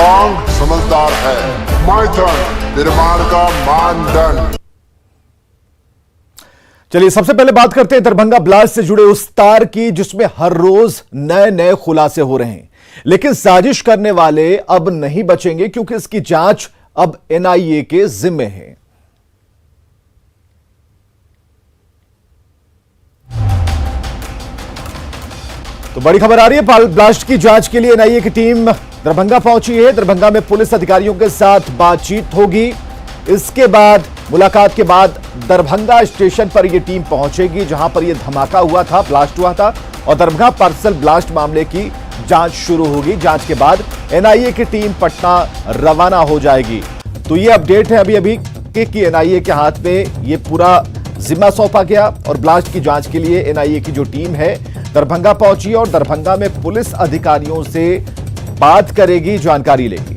Strong समझदार है। माइथन निर्माण का मानदंड। चलिए सबसे पहले बात करते हैं दरभंगा ब्लास्ट से जुड़े उस तार की जिसमें हर रोज नए नए खुलासे हो रहे हैं, लेकिन साजिश करने वाले अब नहीं बचेंगे क्योंकि इसकी जांच अब एनआईए के जिम्मे है। तो बड़ी खबर आ रही है, ब्लास्ट की जांच के लिए एनआईए की टीम दरभंगा पहुंची है। दरभंगा में पुलिस अधिकारियों के साथ बातचीत होगी। इसके बाद मुलाकात के बाद दरभंगा स्टेशन पर यह टीम पहुंचेगी जहां पर यह धमाका हुआ था, ब्लास्ट हुआ था, और दरभंगा पार्सल ब्लास्ट मामले की जांच शुरू होगी। जांच के बाद एनआईए की टीम पटना रवाना हो जाएगी। तो यह अपडेट है अभी कि एनआईए के हाथ में यह पूरा जिम्मा सौंपा गया और ब्लास्ट की जांच के लिए एनआईए की जो टीम है दरभंगा पहुंची और दरभंगा में पुलिस अधिकारियों से बात करेगी, जानकारी लेगी।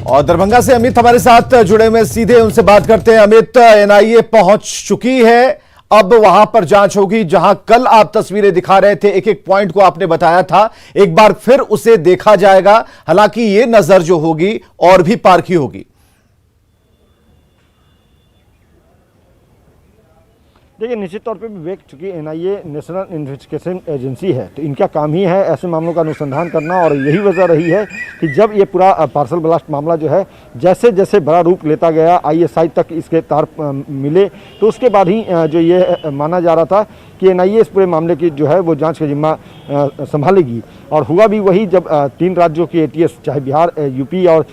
और दरभंगा से अमित हमारे साथ जुड़े हुए, सीधे उनसे बात करते हैं। अमित, एनआईए पहुंच चुकी है, अब वहां पर जांच होगी। जहां कल आप तस्वीरें दिखा रहे थे, एक एक पॉइंट को आपने बताया था, एक बार फिर उसे देखा जाएगा। हालांकि ये नजर जो होगी और भी पारखी होगी। देखिए, निश्चित तौर पे विवेक, चूंकि एनआईए नेशनल इन्वेस्टिगेशन एजेंसी है तो इनका काम ही है ऐसे मामलों का अनुसंधान करना, और यही वजह रही है कि जब ये पूरा पार्सल ब्लास्ट मामला जो है जैसे जैसे बड़ा रूप लेता गया, आईएसआई तक इसके तार मिले, तो उसके बाद ही जो ये माना जा रहा था कि एनआईए इस पूरे मामले की जो है वो जांच का जिम्मा संभालेगी। और हुआ भी वही, जब 3 राज्यों की एटीएस, चाहे बिहार, यूपी और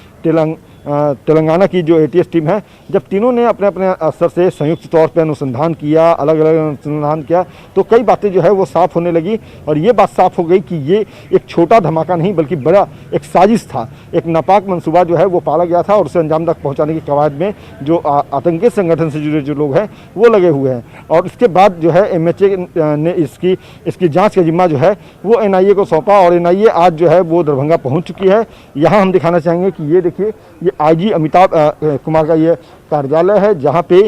तेलंगाना की जो एटीएस टीम है, जब तीनों ने अपने अपने स्तर से संयुक्त तौर पर अनुसंधान किया, अलग अलग अनुसंधान किया, तो कई बातें जो है वो साफ होने लगी। और ये बात साफ हो गई कि ये एक छोटा धमाका नहीं बल्कि बड़ा एक साजिश था, एक नापाक मंसूबा जो है वो पाला गया था, और उसे अंजाम तक पहुंचाने की कवायद में जो आतंकी संगठन से जुड़े जो लोग हैं वो लगे हुए हैं। और इसके बाद जो है एमएचए ने इसकी जाँच का जिम्मा जो है वो एनआईए को सौंपा, और एनआईए आज जो है वो दरभंगा पहुँच चुकी है। यहाँ हम दिखाना चाहेंगे कि ये देखिए, ये आईजी अमिताभ कुमार का ये कार्यालय है, जहाँ पे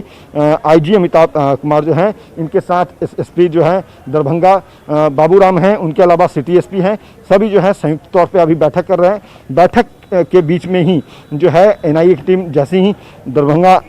आईजी अमिताभ कुमार जो हैं, इनके साथ एसपी जो हैं दरभंगा बाबूराम हैं, उनके अलावा सिटी एसपी हैं, सभी जो है संयुक्त तौर पे अभी बैठक कर रहे हैं। बैठक के बीच में ही जो है एनआईए की टीम जैसे ही दरभंगा,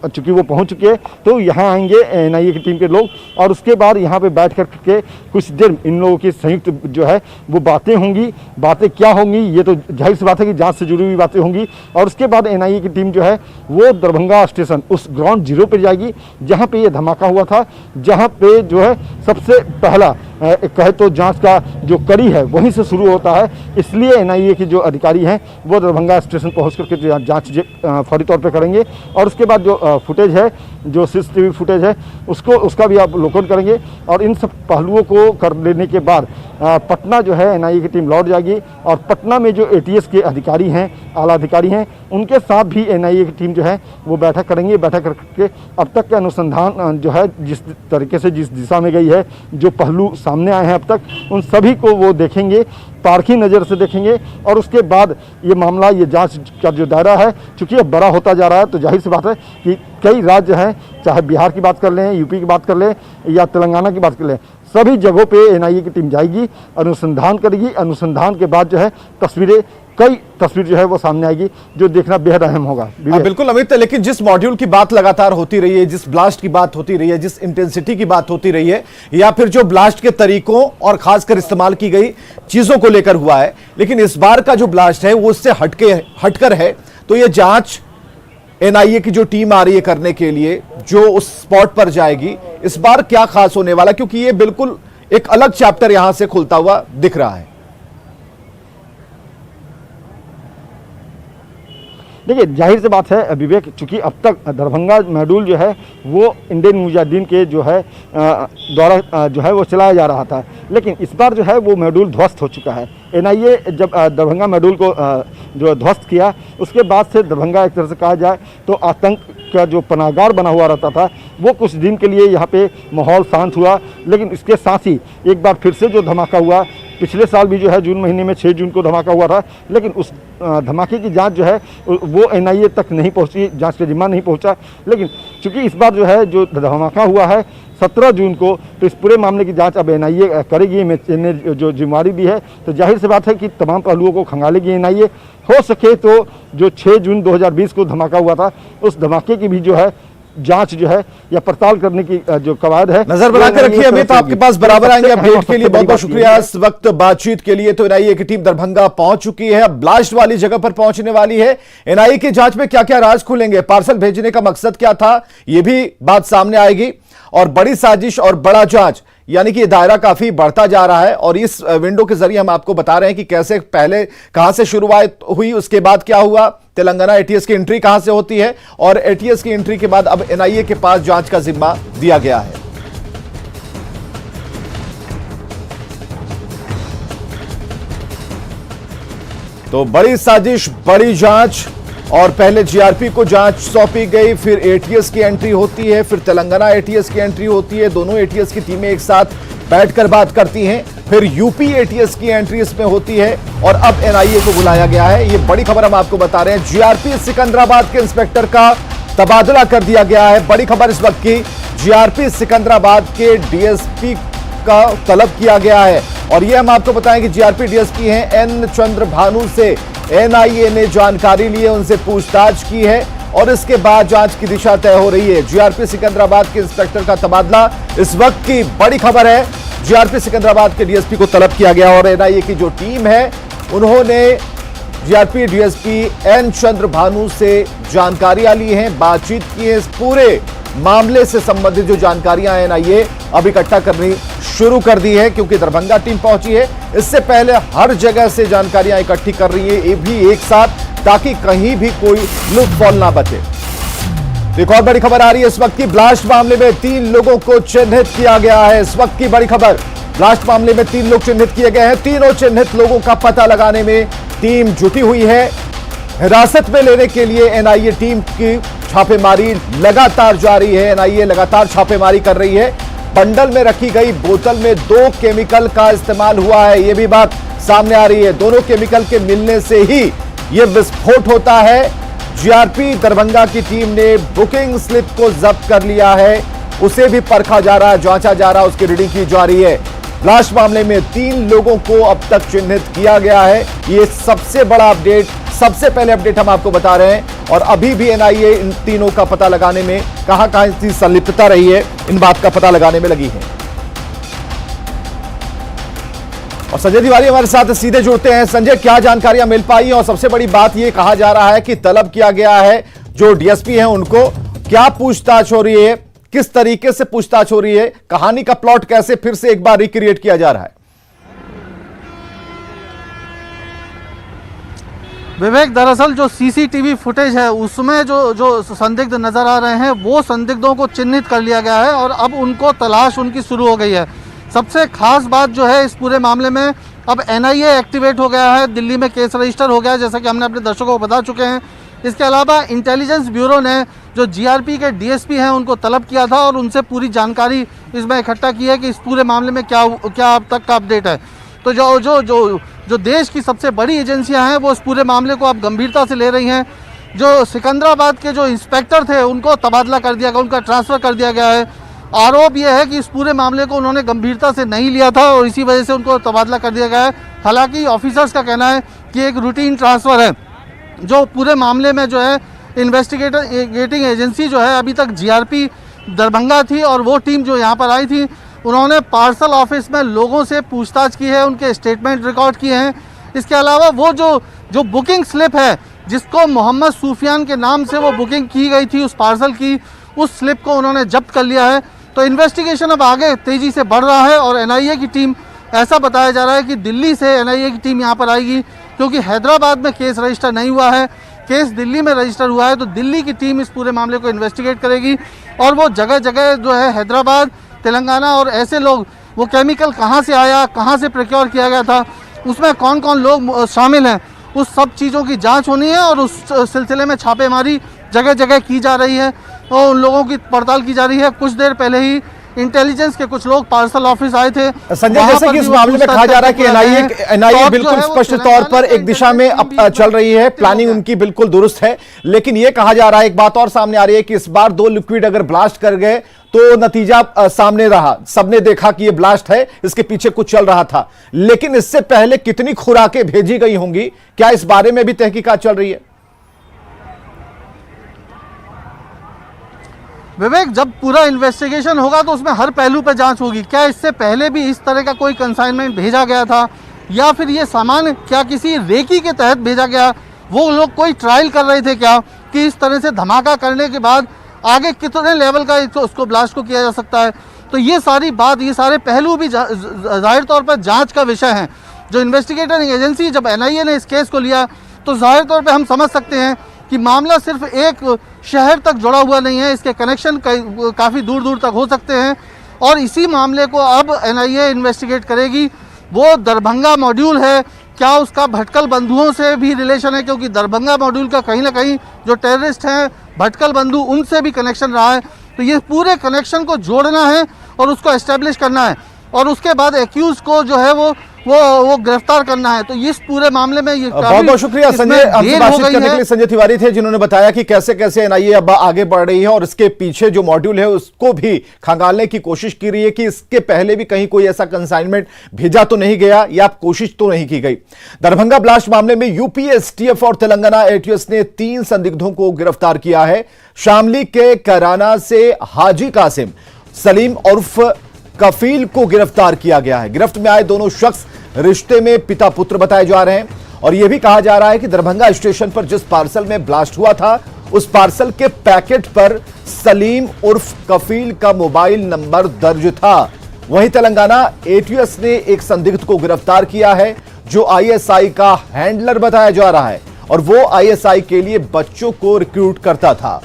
चूँकि वो पहुंच चुके हैं, तो यहाँ आएंगे एनआईए की टीम के लोग, और उसके बाद यहाँ पे बैठ कर के कुछ देर इन लोगों की संयुक्त जो है वो बातें होंगी। बातें क्या होंगी ये तो जाहिर सी बात है कि जांच से जुड़ी हुई बातें होंगी। और उसके बाद एनआईए की टीम जो है वो दरभंगा स्टेशन, उस ग्राउंड जीरो पर जाएगी जहाँ पे ये धमाका हुआ था, जहाँ पे जो है सबसे पहला कहे तो जांच का जो कड़ी है वहीं से शुरू होता है। इसलिए एनआईए के जो अधिकारी हैं वो दरभंगा स्टेशन पहुँच करके जाँच फौरी तौर पर करेंगे, और उसके बाद जो फुटेज है, जो सीसीटीवी फुटेज है, उसका भी आप अवलोकन करेंगे। और इन सब पहलुओं को कर लेने के बाद पटना जो है एनआईए की टीम लौट जाएगी, और पटना में जो एटीएस के अधिकारी हैं, आला अधिकारी हैं, उनके साथ भी एनआईए की टीम जो है वो बैठक करेंगे। बैठक करके अब तक के अनुसंधान जो है जिस तरीके से, जिस दिशा में गई है, जो पहलू सामने आए हैं अब तक, उन सभी को वो देखेंगे, पारखी नज़र से देखेंगे। और उसके बाद ये मामला, ये जांच का जो दायरा है, चूँकि अब बड़ा होता जा रहा है, तो जाहिर सी बात है कि कई राज्य हैं, चाहे बिहार की बात कर लें, यूपी की बात कर लें या तेलंगाना की बात कर लें, सभी जगहों पे एनआईए की टीम जाएगी, अनुसंधान करेगी। अनुसंधान के बाद जो है कई तस्वीर जो है वो सामने आएगी, जो देखना बेहद अहम होगा। बिल्कुल अमित, लेकिन जिस मॉड्यूल की बात लगातार होती रही है, जिस ब्लास्ट की बात होती रही है, जिस इंटेंसिटी की बात होती रही है, या फिर जो ब्लास्ट के तरीकों और खासकर इस्तेमाल की गई चीजों को लेकर हुआ है, लेकिन इस बार का जो ब्लास्ट है वो उससे हटकर है। तो ये जांच एनआईए की जो टीम आ रही है करने के लिए, जो उस स्पॉट पर जाएगी, इस बार क्या खास होने वाला, क्योंकि ये बिल्कुल एक अलग चैप्टर यहां से खुलता हुआ दिख रहा है। देखिए, जाहिर सी बात है विवेक, चूंकि अब तक दरभंगा मॉड्यूल जो है वो इंडियन मुजाहिदीन के जो है द्वारा जो है वो चलाया जा रहा था, लेकिन इस बार जो है वो मॉड्यूल ध्वस्त हो चुका है। एनआईए जब दरभंगा मॉड्यूल को जो ध्वस्त किया, उसके बाद से दरभंगा एक तरह से कहा जाए तो आतंक का जो पनाहगार बना हुआ रहता था, वो कुछ दिन के लिए यहाँ पे माहौल शांत हुआ। लेकिन इसके साथ ही एक बार फिर से जो धमाका हुआ, पिछले साल भी जो है जून महीने में 6 जून को धमाका हुआ था, लेकिन उस धमाके की जांच जो है वो एनआईए तक नहीं पहुंची, जांच का जिम्मा नहीं पहुंचा। लेकिन चूंकि इस बार जो है जो धमाका हुआ है, 17 जून को। तो इस पूरे मामले की जांच अब एनआईए करेगी, इन्हें जो जिम्मेदारी दी है। तो जाहिर सी बात है कि तमाम पहलुओं को खंगालेगी एनआईए। हो सके तो जो 6 जून 2020 को धमाका हुआ था, उस धमाके की भी जो है जांच जो है या पड़ताल करने की जो कवायद है, नजर बनाकर रखिए। अमित, आपके पास बराबर आएंगे अपडेट के लिए। बहुत बहुत शुक्रिया इस वक्त बातचीत के लिए। तो एनआईए की टीम दरभंगा पहुंच चुकी है, अब ब्लास्ट वाली जगह पर पहुंचने वाली है। एनआईए की जांच में क्या क्या राज खुलेंगे, पार्सल भेजने का मकसद क्या था, यह भी बात सामने आएगी। और बड़ी साजिश और बड़ा जांच, यानी कि दायरा काफी बढ़ता जा रहा है। और इस विंडो के जरिए हम आपको बता रहे हैं कि कैसे पहले कहां से शुरुआत हुई, उसके बाद क्या हुआ, तेलंगाना एटीएस की एंट्री कहां से होती है, और एटीएस की एंट्री के बाद अब एनआईए के पास जांच का जिम्मा दिया गया है। तो बड़ी साजिश, बड़ी जांच, और पहले जीआरपी को जांच सौंपी गई, फिर एटीएस की एंट्री होती है, फिर तेलंगाना एटीएस की एंट्री होती है। दोनों एटीएस की टीमें एक साथ बैठकर बात करती हैं, फिर यूपी एटीएस की एंट्री इसमें होती है, और अब एनआईए को बुलाया गया है। ये बड़ी खबर हम आपको बता रहे हैं। जीआरपी सिकंदराबाद के इंस्पेक्टर का तबादला कर दिया गया है। बड़ी खबर इस वक्त की, जीआरपी सिकंदराबाद के डीएसपी का तलब किया गया है। और यह हम आपको बताएं कि जीआरपी डीएसपी हैं एन चंद्र भानु से एनआईए ने जानकारी ली है, उनसे पूछताछ की है, और इसके बाद जांच की दिशा तय हो रही है। जीआरपी सिकंदराबाद के इंस्पेक्टर का तबादला इस वक्त की बड़ी खबर है। जीआरपी सिकंदराबाद के डीएसपी को तलब किया गया, और एनआईए की जो टीम है उन्होंने जीआरपी डीएसपी एन चंद्र भानु से जानकारियां ली हैं, बातचीत की है। इस पूरे मामले से संबंधित जो जानकारियां हैं एनआईए अब इकट्ठा करनी शुरू कर दी है, क्योंकि दरभंगा टीम पहुंची है। इससे पहले हर जगह से जानकारियां इकट्ठी कर रही है, ये भी एक साथ, ताकि कहीं भी कोई लूटफॉल ना बचे। एक और बड़ी खबर आ रही है इस वक्त की, ब्लास्ट मामले में 3 लोगों को चिन्हित किया गया है। इस वक्त की बड़ी खबर, ब्लास्ट मामले में 3 लोग चिन्हित किए गए हैं। तीनों चिन्हित लोगों का पता लगाने में टीम जुटी हुई है। हिरासत में लेने के लिए एनआईए टीम की छापेमारी लगातार जारी है। एनआईए लगातार छापेमारी कर रही है। बंडल में रखी गई बोतल में 2 केमिकल का इस्तेमाल हुआ है, यह भी बात सामने आ रही है। दोनों केमिकल के मिलने से ही यह विस्फोट होता है। जीआरपी दरभंगा की टीम ने बुकिंग स्लिप को जब्त कर लिया है, उसे भी परखा जा रहा है, जांचा जा रहा है, उसकी रीडिंग की जा रही है। ब्लास्ट मामले में 3 लोगों को अब तक चिन्हित किया गया है। ये सबसे बड़ा अपडेट, सबसे पहले अपडेट हम आपको बता रहे हैं। और अभी भी एनआईए इन तीनों का पता लगाने में कहां इसकी संलिप्तता रही है, इन बात का पता लगाने में लगी है। और संजय तिवारी हमारे साथ सीधे जुड़ते हैं। संजय, क्या जानकारियां मिल पाई? और सबसे बड़ी बात यह कहा जा रहा है कि तलब किया गया है जो डीएसपी हैं उनको, क्या पूछताछ हो रही है, किस तरीके से पूछताछ हो रही है, कहानी का प्लॉट कैसे फिर से एक बार रिक्रिएट किया जा रहा है? विवेक, दरअसल जो सीसीटीवी फुटेज है उसमें जो संदिग्ध नजर आ रहे हैं वो संदिग्धों को चिन्हित कर लिया गया है और अब उनको तलाश उनकी शुरू हो गई है। सबसे खास बात जो है इस पूरे मामले में, अब एनआईए एक्टिवेट हो गया है, दिल्ली में केस रजिस्टर हो गया है, जैसा कि हमने अपने दर्शकों को बता चुके हैं। इसके अलावा इंटेलिजेंस ब्यूरो ने जो जीआरपी के डीएसपी हैं उनको तलब किया था और उनसे पूरी जानकारी इसमें इकट्ठा की है कि इस पूरे मामले में क्या अब तक का अपडेट है। तो जो देश की सबसे बड़ी एजेंसियां हैं वो इस पूरे मामले को अब गंभीरता से ले रही हैं। जो सिकंदराबाद के जो इंस्पेक्टर थे उनको तबादला कर दिया गया, उनका ट्रांसफ़र कर दिया गया है। आरोप यह है कि इस पूरे मामले को उन्होंने गंभीरता से नहीं लिया था और इसी वजह से उनको तबादला कर दिया गया है। हालांकि ऑफिसर्स का कहना है कि एक रूटीन ट्रांसफ़र है। जो पूरे मामले में जो है इन्वेस्टिगेटिंग एजेंसी जो है अभी तक जीआरपी दरभंगा थी और वो टीम जो यहाँ पर आई थी उन्होंने पार्सल ऑफिस में लोगों से पूछताछ की है, उनके स्टेटमेंट रिकॉर्ड किए हैं। इसके अलावा वो जो बुकिंग स्लिप है जिसको मोहम्मद सूफियान के नाम से वो बुकिंग की गई थी उस पार्सल की, उस स्लिप को उन्होंने जब्त कर लिया है। तो इन्वेस्टिगेशन अब आगे तेज़ी से बढ़ रहा है और एनआईए की टीम, ऐसा बताया जा रहा है कि दिल्ली से एनआईए की टीम यहाँ पर आएगी, क्योंकि हैदराबाद में केस रजिस्टर नहीं हुआ है, केस दिल्ली में रजिस्टर हुआ है। तो दिल्ली की टीम इस पूरे मामले को इन्वेस्टिगेट करेगी और वो जगह जगह जो है हैदराबाद, तेलंगाना और ऐसे लोग, वो केमिकल कहाँ से आया, कहाँ से प्रोक्योर किया गया था, उसमें कौन कौन लोग शामिल हैं, उस सब चीज़ों की जांच होनी है और उस सिलसिले में छापेमारी जगह जगह की जा रही है और उन लोगों की पड़ताल की जा रही है। कुछ देर पहले ही इंटेलिजेंस के कुछ लोग पार्सल ऑफिस आए थे। संजय, जैसे कि इस मामले में कहा जा रहा है कि एनआईए बिल्कुल स्पष्ट तौर पर एक दिशा में अब चल रही है, प्लानिंग उनकी बिल्कुल दुरुस्त है, लेकिन यह कहा जा रहा है, एक बात और सामने आ रही है कि इस बार 2 लिक्विड अगर ब्लास्ट कर गए तो नतीजा सामने रहा, सबने देखा कि यह ब्लास्ट है, इसके पीछे कुछ चल रहा था, लेकिन इससे पहले कितनी खुराकें भेजी गई होंगी, क्या इस बारे में भी तहकीकात चल रही है? विवेक, जब पूरा इन्वेस्टिगेशन होगा तो उसमें हर पहलू पर जांच होगी। क्या इससे पहले भी इस तरह का कोई कंसाइनमेंट भेजा गया था, या फिर ये सामान क्या किसी रेकी के तहत भेजा गया, वो लोग कोई ट्रायल कर रहे थे क्या कि इस तरह से धमाका करने के बाद आगे कितने लेवल का उसको ब्लास्ट को किया जा सकता है। तो ये सारी बात, ये सारे पहलू भी जाहिर तौर पर जांच का विषय हैं। जो इन्वेस्टिगेटिंग एजेंसी, जब एनआईए ने इस केस को लिया तो जाहिर तौर पर हम समझ सकते हैं कि मामला सिर्फ एक शहर तक जुड़ा हुआ नहीं है, इसके कनेक्शन काफ़ी दूर दूर तक हो सकते हैं, और इसी मामले को अब एनआईए इन्वेस्टिगेट करेगी। वो दरभंगा मॉड्यूल है, क्या उसका भटकल बंधुओं से भी रिलेशन है, क्योंकि दरभंगा मॉड्यूल का कहीं ना कहीं जो टेररिस्ट हैं भटकल बंधु, उनसे भी कनेक्शन रहा है। तो ये पूरे कनेक्शन को जोड़ना है और उसको एस्टेब्लिश करना है, और उसके बाद एक्यूज को जो है वो गिरफ्तार करना है। तो इस पूरे मामले में ये बहुत बहुत शुक्रिया संजय, हमसे बातचीत करने के लिए संजय तिवारी थे, जिन्होंने बताया कि कैसे कैसे एनआईए अब आगे बढ़ रही है और इसके पीछे जो मॉड्यूल है उसको भी खंगालने की कोशिश की रही है कि इसके पहले भी कहीं कोई ऐसा कंसाइनमेंट भेजा तो नहीं गया या कोशिश तो नहीं की गई। दरभंगा ब्लास्ट मामले में यूपी एसटीएफ और तेलंगाना एटीएस ने 3 संदिग्धों को गिरफ्तार किया है। शामली के कराना से हाजी कासिम, सलीम उर्फ कफील को गिरफ्तार किया गया है। गिरफ्त में आए दोनों शख्स रिश्ते में पिता पुत्र बताए जा रहे हैं, और यह भी कहा जा रहा है कि दरभंगा स्टेशन पर जिस पार्सल में ब्लास्ट हुआ था उस पार्सल के पैकेट पर सलीम उर्फ कफील का मोबाइल नंबर दर्ज था। वहीं तेलंगाना एटीएस ने एक संदिग्ध को गिरफ्तार किया है जो आईएसआई का हैंडलर बताया जा रहा है, और वो आईएसआई के लिए बच्चों को रिक्रूट करता था।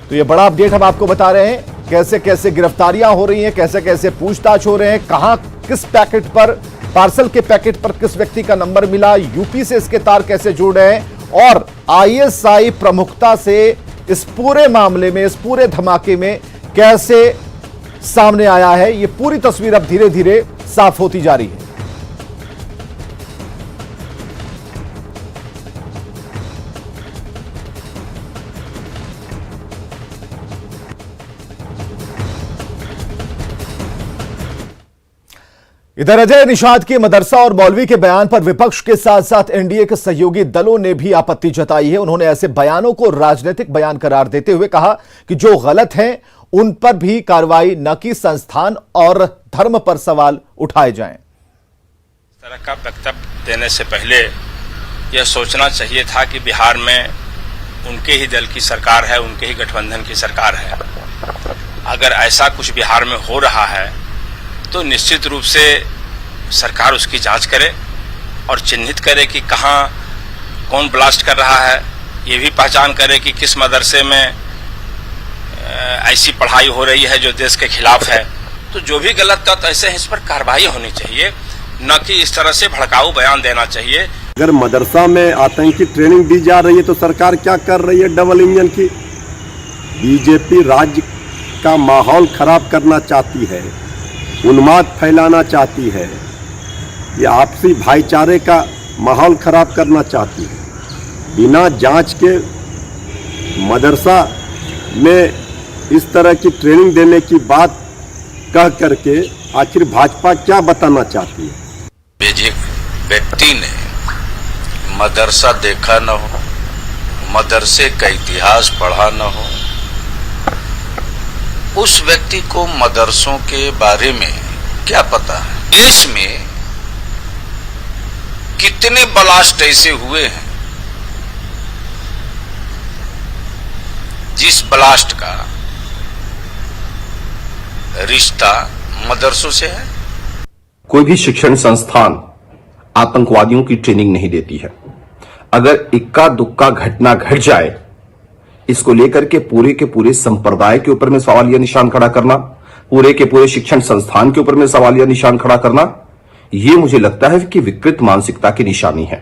तो यह बड़ा अपडेट हम आपको बता रहे हैं, कैसे कैसे गिरफ्तारियां हो रही हैं, कैसे कैसे पूछताछ हो रहे हैं, कहां किस पैकेट पर, पार्सल के पैकेट पर किस व्यक्ति का नंबर मिला, यूपी से इसके तार कैसे जुड़ रहे हैं, और आईएसआई प्रमुखता से इस पूरे मामले में, इस पूरे धमाके में कैसे सामने आया है, यह पूरी तस्वीर अब धीरे धीरे साफ होती जा रही है। इधर अजय निषाद के मदरसा और मौलवी के बयान पर विपक्ष के साथ साथ एनडीए के सहयोगी दलों ने भी आपत्ति जताई है। उन्होंने ऐसे बयानों को राजनीतिक बयान करार देते हुए कहा कि जो गलत हैं उन पर भी कार्रवाई, न कि संस्थान और धर्म पर सवाल उठाए जाएं। इस तरह का वक्तव्य देने से पहले यह सोचना चाहिए था कि बिहार में उनके ही दल की सरकार है, उनके ही गठबंधन की सरकार है। अगर ऐसा कुछ बिहार में हो रहा है तो निश्चित रूप से सरकार उसकी जांच करे और चिन्हित करे कि कहां कौन ब्लास्ट कर रहा है, ये भी पहचान करे कि किस मदरसे में ऐसी पढ़ाई हो रही है जो देश के खिलाफ है। तो जो भी गलत तत्व ऐसे हैं इस पर कार्रवाई होनी चाहिए, न कि इस तरह से भड़काऊ बयान देना चाहिए। अगर मदरसा में आतंकी ट्रेनिंग दी जा रही है तो सरकार क्या कर रही है? डबल इंजन की बीजेपी राज्य का माहौल खराब करना चाहती है, उन्माद फैलाना चाहती है, ये आपसी भाईचारे का माहौल खराब करना चाहती है। बिना जांच के मदरसा में इस तरह की ट्रेनिंग देने की बात कह करके आखिर भाजपा क्या बताना चाहती है? जिस व्यक्ति ने मदरसा देखा न हो, मदरसे का इतिहास पढ़ा न हो, उस व्यक्ति को मदरसों के बारे में क्या पता है? देश में कितने ब्लास्ट ऐसे हुए हैं जिस ब्लास्ट का रिश्ता मदरसों से है? कोई भी शिक्षण संस्थान आतंकवादियों की ट्रेनिंग नहीं देती है। अगर इक्का दुक्का घटना घट जाए, इसको लेकर के पूरे संप्रदाय के ऊपर में सवालिया निशान खड़ा करना, पूरे के पूरे शिक्षण संस्थान के ऊपर में सवालिया निशान खड़ा करना, यह मुझे लगता है कि विकृत मानसिकता की निशानी है।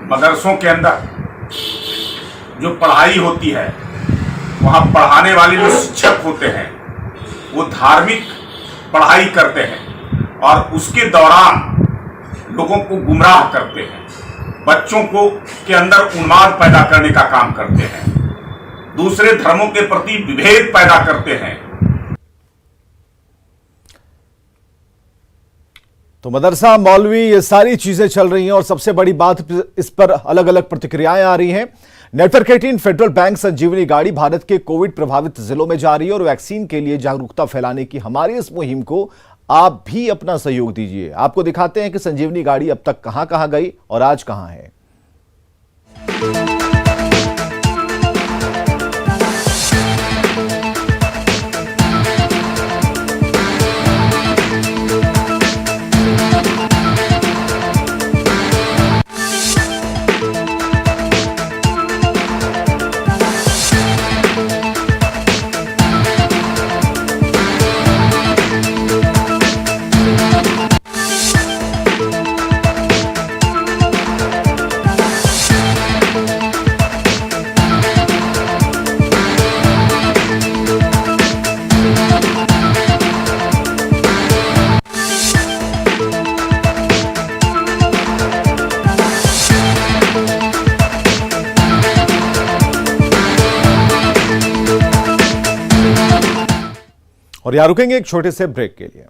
मदरसों के अंदर जो पढ़ाई होती है, वहां पढ़ाने वाले जो शिक्षक होते हैं वो धार्मिक पढ़ाई करते हैं और उसके दौरान लोगों को गुमराह करते हैं, बच्चों को के अंदर उन्माद पैदा करने का काम करते हैं, दूसरे धर्मों के प्रति विभेद पैदा करते हैं। तो मदरसा, मौलवी, ये सारी चीजें चल रही हैं और सबसे बड़ी बात, इस पर अलग अलग प्रतिक्रियाएं आ रही हैं। नेटवर्क 18 फेडरल बैंक संजीवनी गाड़ी भारत के कोविड प्रभावित जिलों में जा रही है और वैक्सीन के लिए जागरूकता फैलाने की हमारी इस मुहिम को आप भी अपना सहयोग दीजिए। आपको दिखाते हैं कि संजीवनी गाड़ी अब तक कहां कहां गई और आज कहां है। और यहां रुकेंगे एक छोटे से ब्रेक के लिए।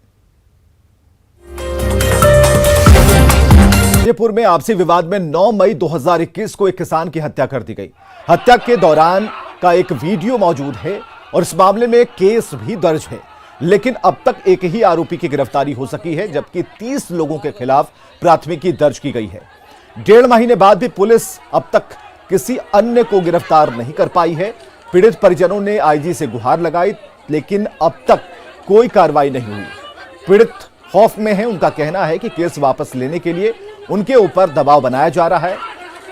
जयपुर में आपसी विवाद में 9 मई 2021 को एक किसान की हत्या कर दी गई। हत्या के दौरान का एक वीडियो मौजूद है और इस मामले में केस भी दर्ज है, लेकिन अब तक एक ही आरोपी की गिरफ्तारी हो सकी है, जबकि 30 लोगों के खिलाफ प्राथमिकी दर्ज की गई है। 1.5 महीने बाद भी पुलिस अब तक किसी अन्य को गिरफ्तार नहीं कर पाई है। पीड़ित परिजनों ने आईजी से गुहार लगाई, लेकिन अब तक कोई कार्रवाई नहीं हुई। पीड़ित खौफ में है। उनका कहना है कि केस वापस लेने के लिए उनके ऊपर दबाव बनाया जा रहा है।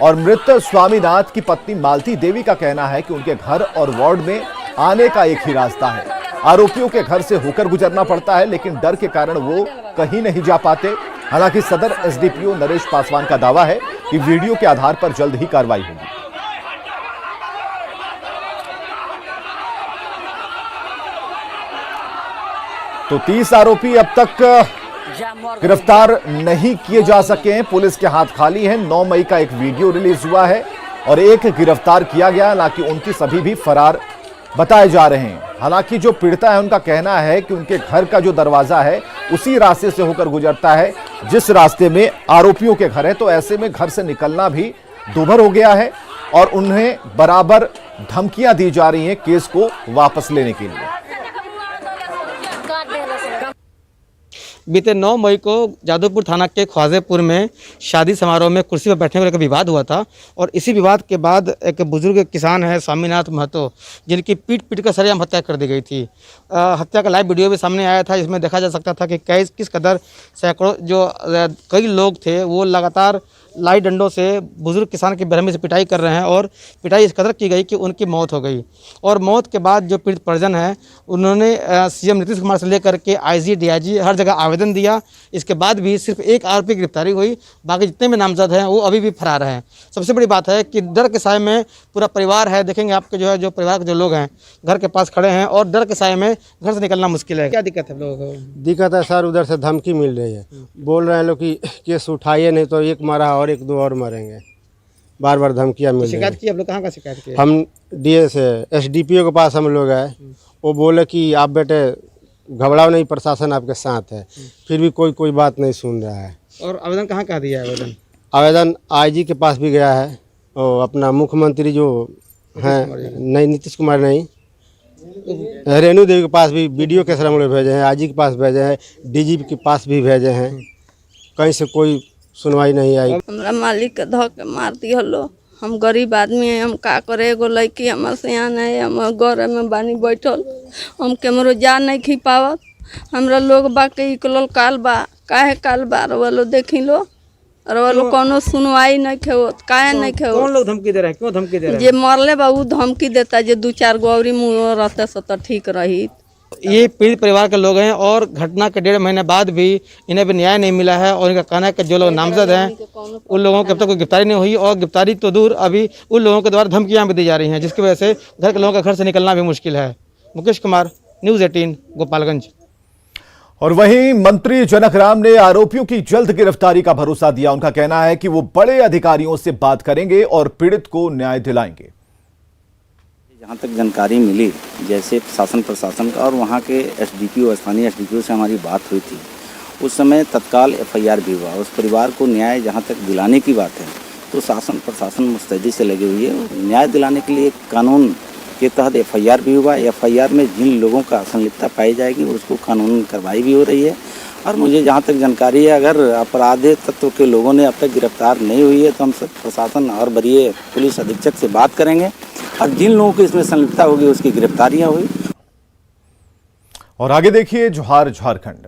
और मृत स्वामीनाथ की पत्नी मालती देवी का कहना है कि उनके घर और वार्ड में आने का एक ही रास्ता है। आरोपियों के घर से होकर गुजरना पड़ता है, लेकिन डर के कारण वो कहीं नहीं जा पाते। हालांकि सदर एसडीपीओ नरेश पासवान का दावा है कि वीडियो के आधार पर जल्द ही कार्रवाई होगी। तो 30 आरोपी अब तक गिरफ्तार नहीं किए जा सके हैं। पुलिस के हाथ खाली है। 9 मई का एक वीडियो रिलीज हुआ है और एक गिरफ्तार किया गया, हालांकि उनकी सभी भी फरार बताए जा रहे हैं। हालांकि जो पीड़िता है उनका कहना है कि उनके घर का जो दरवाजा है उसी रास्ते से होकर गुजरता है जिस रास्ते में आरोपियों के घर है। तो ऐसे में घर से निकलना भी दूभर हो गया है और उन्हें बराबर धमकियां दी जा रही हैं केस को वापस लेने के लिए। बीते 9 मई को जादवपुर थाना के ख्वाजेपुर में शादी समारोह में कुर्सी पर बैठने को लेकर विवाद हुआ था और इसी विवाद के बाद एक बुजुर्ग किसान है स्वामीनाथ महतो, जिनकी पीट कर सरेआम हत्या कर दी गई थी। हत्या का लाइव वीडियो भी सामने आया था, जिसमें देखा जा सकता था कि किस कदर सैकड़ों जो कई लोग थे वो लगातार लाई डंडों से बुजुर्ग किसान की बेरहमी से पिटाई कर रहे हैं और पिटाई इस कदर की गई कि उनकी मौत हो गई। और मौत के बाद जो पीड़ित परिजन है उन्होंने सीएम नीतीश कुमार से लेकर के आईजी डीआईजी हर जगह आवेदन दिया। इसके बाद भी सिर्फ एक आरोपी की गिरफ्तारी हुई, बाकी जितने भी नामजद हैं वो अभी भी फरार हैं। सबसे बड़ी बात है कि डर के साए में पूरा परिवार है। देखेंगे आपके जो परिवार के जो लोग हैं घर के पास खड़े हैं और डर के साए में घर से निकलना मुश्किल है। क्या दिक्कत है लोगों को? दिक्कत है सर, उधर से धमकी मिल रही है, बोल रहे हैं लोग कि केस उठाइए नहीं तो एक मारा और एक दो और मरेंगे। बार बार धमकियाँ मिल रही है। शिकायत की आप लोग कहाँ का शिकायत की? हम डीए से एसडीपीओ के पास हम लोग आए, वो बोले कि आप बेटे घबराओ नहीं, प्रशासन आपके साथ है। फिर भी कोई बात नहीं सुन रहा है। और आवेदन कहाँ दिया है? आवेदन आईजी के पास भी गया है और अपना मुख्यमंत्री जो हैं नहीं नीतीश कुमार नहीं रेणु देवी के पास भी वीडियो के सर हम लोग भेजे हैं, आईजी के पास भेजे हैं, डीजीपी के पास भी भेजे हैं। कहीं से कोई सुनवाई नहीं आई। हमारा मालिक के धो के मार दिया लो। हम गरीब आदमी हैं, हम का करे। एगो लड़की हमारे सियान है, हम घर में बानी बैठल, हम केमरो जा नहीं खी पावत। हमरा लोग बाकी इकलल काल बा, काहे काल बा रवलो देखी लो, रवलो कोनो सुनवाई नहीं खेवत, काहे नहीं खेवत। कौन लोग धमकी दे रहे हैं? क्यों धमकी दे रहे हैं? जे मरले बा उ धमकी देता, जे 2-4 गौरी मुँह रहते सो तो ठीक रही। ये पीड़ित परिवार के लोग हैं और घटना के 1.5 महीने बाद भी इन्हें भी न्याय नहीं मिला है। और इनका कहना है कि जो लोग नामजद हैं उन लोगों की अब तक कोई गिरफ्तारी नहीं हुई और गिरफ्तारी तो दूर, अभी उन लोगों के द्वारा धमकियां भी दी जा रही हैं, जिसकी वजह से घर के लोगों का घर से निकलना भी मुश्किल है। मुकेश कुमार, न्यूज़ 18 गोपालगंज। और वहीं मंत्री जनक राम ने आरोपियों की जल्द गिरफ्तारी का भरोसा दिया। उनका कहना है कि वो बड़े अधिकारियों से बात करेंगे और पीड़ित को न्याय दिलाएंगे। जहाँ तक जानकारी मिली, जैसे शासन प्रशासन का और वहाँ के एसडीपीओ, स्थानीय एसडीपीओ से हमारी बात हुई थी, उस समय तत्काल एफआईआर भी हुआ। उस परिवार को न्याय जहाँ तक दिलाने की बात है तो शासन प्रशासन मुस्तैदी से लगी हुई है। न्याय दिलाने के लिए कानून के तहत एफआईआर भी हुआ। एफआईआर में जिन लोगों का संलिप्तता पाई जाएगी उसको कानूनी कार्रवाई भी हो रही है। और मुझे जहाँ तक जानकारी है, अगर अपराधी तत्व के लोगों ने अब तक गिरफ्तार नहीं हुई है तो हम सब प्रशासन और वरीय पुलिस अधीक्षक से बात करेंगे और जिन लोगों की इसमें संलिप्तता होगी उसकी गिरफ्तारियाँ हुई। और आगे देखिए जोहार झारखंड।